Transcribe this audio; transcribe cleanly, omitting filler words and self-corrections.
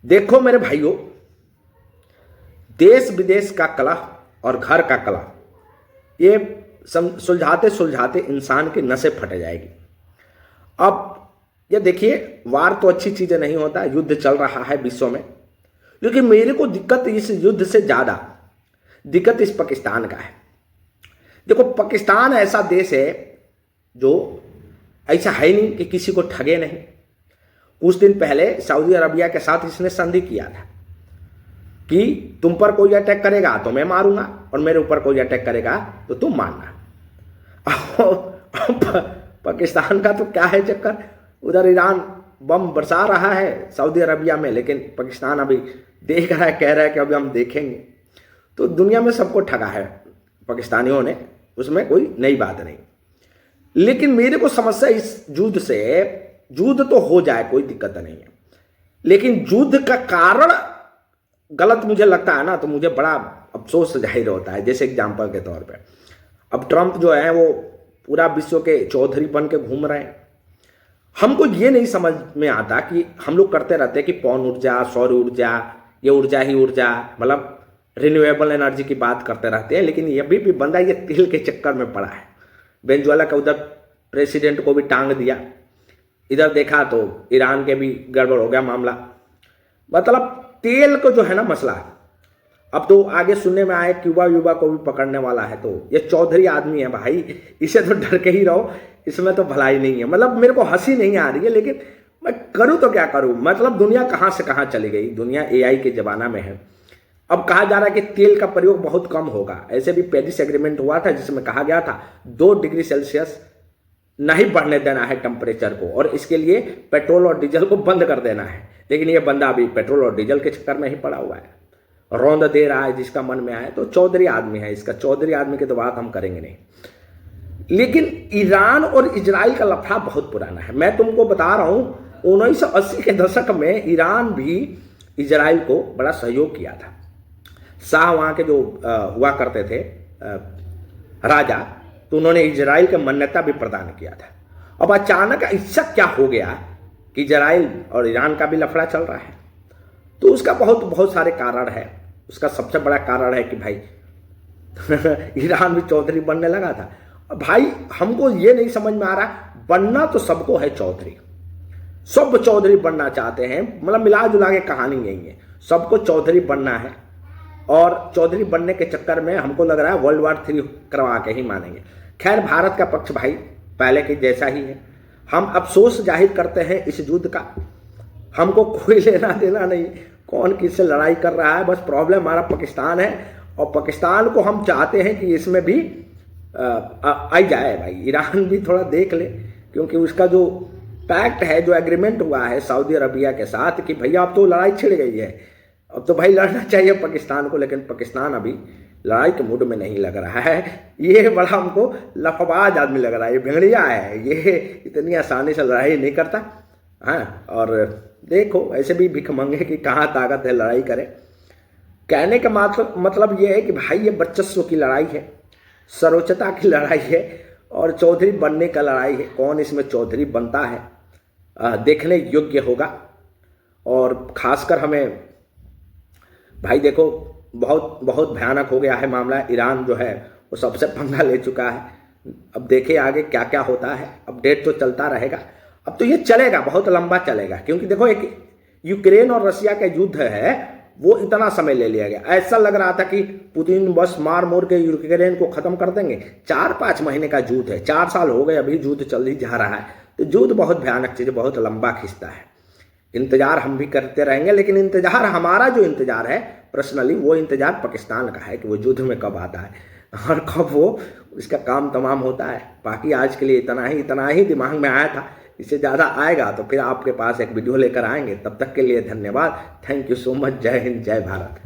देखो मेरे भाइयों, देश विदेश का कलह और घर का कलह ये सुलझाते सुलझाते इंसान की नसें फट जाएगी। अब ये देखिए, वार तो अच्छी चीजें नहीं होता, युद्ध चल रहा है विश्व में, लेकिन मेरे को दिक्कत इस युद्ध से ज्यादा दिक्कत इस पाकिस्तान का है। देखो, पाकिस्तान ऐसा देश है जो ऐसा है नहीं कि किसी को ठगे नहीं। कुछ दिन पहले सऊदी अरबिया के साथ इसने संधि किया था कि तुम पर कोई अटैक करेगा तो मैं मारूंगा और मेरे ऊपर कोई अटैक करेगा तो तुम मारना। पाकिस्तान का तो क्या है चक्कर, उधर ईरान बम बरसा रहा है सऊदी अरबिया में, लेकिन पाकिस्तान अभी देख रहा है, कह रहा है कि अभी हम देखेंगे। तो दुनिया में सबको ठगा है पाकिस्तानियों ने, उसमें कोई नई बात नहीं। लेकिन मेरे को समस्या इस युद्ध से, युद्ध तो हो जाए कोई दिक्कत नहीं है, लेकिन युद्ध का कारण गलत मुझे लगता है ना, तो मुझे बड़ा अफसोस जाहिर होता है। जैसे एग्जाम्पल के तौर पे अब ट्रंप जो है वो पूरा विश्व के चौधरी बन के घूम रहे हैं। हमको ये नहीं समझ में आता कि हम लोग करते रहते हैं कि पवन ऊर्जा, सौर ऊर्जा, ये ऊर्जा ही ऊर्जा, मतलब रिन्यूएबल एनर्जी की बात करते रहते हैं, लेकिन ये भी बंदा ये तेल के चक्कर में पड़ा है। वेनेजुएला का उधर प्रेसिडेंट को भी टांग दिया, इधर देखा तो ईरान के भी गड़बड़ हो गया मामला। मतलब तेल को जो है ना मसला, अब तो आगे सुनने में आए क्यूबा व्यूबा को भी पकड़ने वाला है। तो ये चौधरी आदमी है भाई, इसे तो डर के ही रहो, इसमें तो भलाई नहीं है। मतलब मेरे को हंसी नहीं आ रही है, लेकिन मैं करूँ तो क्या करूँ। मतलब दुनिया कहाँ से कहाँ चली गई, दुनिया एआई के जमाना में है। अब कहा जा रहा है कि तेल का प्रयोग बहुत कम होगा। ऐसे भी पेरिस एग्रीमेंट हुआ था जिसमें कहा गया था 2 डिग्री सेल्सियस नहीं बढ़ने देना है टेम्परेचर को, और इसके लिए पेट्रोल और डीजल को बंद कर देना है। लेकिन ये बंदा अभी पेट्रोल और डीजल के चक्कर में ही पड़ा हुआ है, रौंद दे रहा है जिसका मन में आए। तो चौधरी आदमी है, इसका चौधरी आदमी की तो बात हम करेंगे नहीं। लेकिन ईरान और इजराइल का लफड़ा बहुत पुराना है। मैं तुमको बता रहा हूं, 1980 के दशक में ईरान भी इजराइल को बड़ा सहयोग किया था। शाह वहां के जो हुआ करते थे राजा, तो उन्होंने इजराइल को मान्यता भी प्रदान किया था। अब अचानक ऐसा क्या हो गया कि इजराइल और ईरान का भी लफड़ा चल रहा है। तो उसका बहुत सारे कारण है। उसका सबसे बड़ा कारण है कि भाई ईरान भी चौधरी बनने लगा था। अब भाई हमको ये नहीं समझ में आ रहा, बनना तो सबको है चौधरी, सब चौधरी बनना चाहते हैं। मतलब मिला जुला के कहानी यही है, सबको चौधरी बनना है। और चौधरी बनने के चक्कर में हमको लग रहा है वर्ल्ड वार 3 करवा के ही मानेंगे। खैर, भारत का पक्ष भाई पहले के जैसा ही है। हम अफसोस जाहिर करते हैं इस युद्ध का, हमको कोई लेना देना नहीं कौन किससे लड़ाई कर रहा है। बस प्रॉब्लम हमारा पाकिस्तान है, और पाकिस्तान को हम चाहते हैं कि इसमें भी आ जाए भाई। ईरान भी थोड़ा देख ले, क्योंकि उसका जो पैक्ट है, जो एग्रीमेंट हुआ है सऊदी अरबिया के साथ कि भैया अब तो लड़ाई छिड़ गई है, अब तो भाई लड़ना चाहिए पाकिस्तान को। लेकिन पाकिस्तान अभी लड़ाई के मूड में नहीं लग रहा है। ये बड़ा हमको लफबाज आदमी लग रहा है, ये भिड़िया है, ये इतनी आसानी से लड़ाई नहीं करता। हाँ, और देखो ऐसे भी भिख मंगे कि कहाँ ताकत है लड़ाई करे। कहने का मतलब ये है कि भाई ये वर्चस्व की लड़ाई है, सर्वोच्चता की लड़ाई है, और चौधरी बनने का लड़ाई है। कौन इसमें चौधरी बनता है देखने योग्य होगा। और खासकर हमें भाई देखो, बहुत भयानक हो गया है मामला। ईरान जो है वो सबसे पंगा ले चुका है। अब देखे आगे क्या क्या होता है, अपडेट तो चलता रहेगा। अब तो ये चलेगा, बहुत लंबा चलेगा, क्योंकि देखो एक यूक्रेन और रशिया का युद्ध है, वो इतना समय ले लिया गया। ऐसा लग रहा था कि पुतिन बस मार मोर के यूक्रेन को खत्म कर देंगे। 4-5 महीने का युद्ध है, 4 साल हो गए, अभी युद्ध चल ही जा रहा है। तो युद्ध बहुत भयानक चीज, बहुत लंबा खिंचता है। इंतजार हम भी करते रहेंगे, लेकिन इंतजार हमारा जो इंतजार है पर्सनली, वो इंतजार पाकिस्तान का है कि वो युद्ध में कब आता है और कब वो इसका काम तमाम होता है। बाकी आज के लिए इतना ही दिमाग में आया था। इससे ज़्यादा आएगा तो फिर आपके पास एक वीडियो लेकर आएंगे। तब तक के लिए धन्यवाद। Thank you so much. जय हिंद, जय भारत।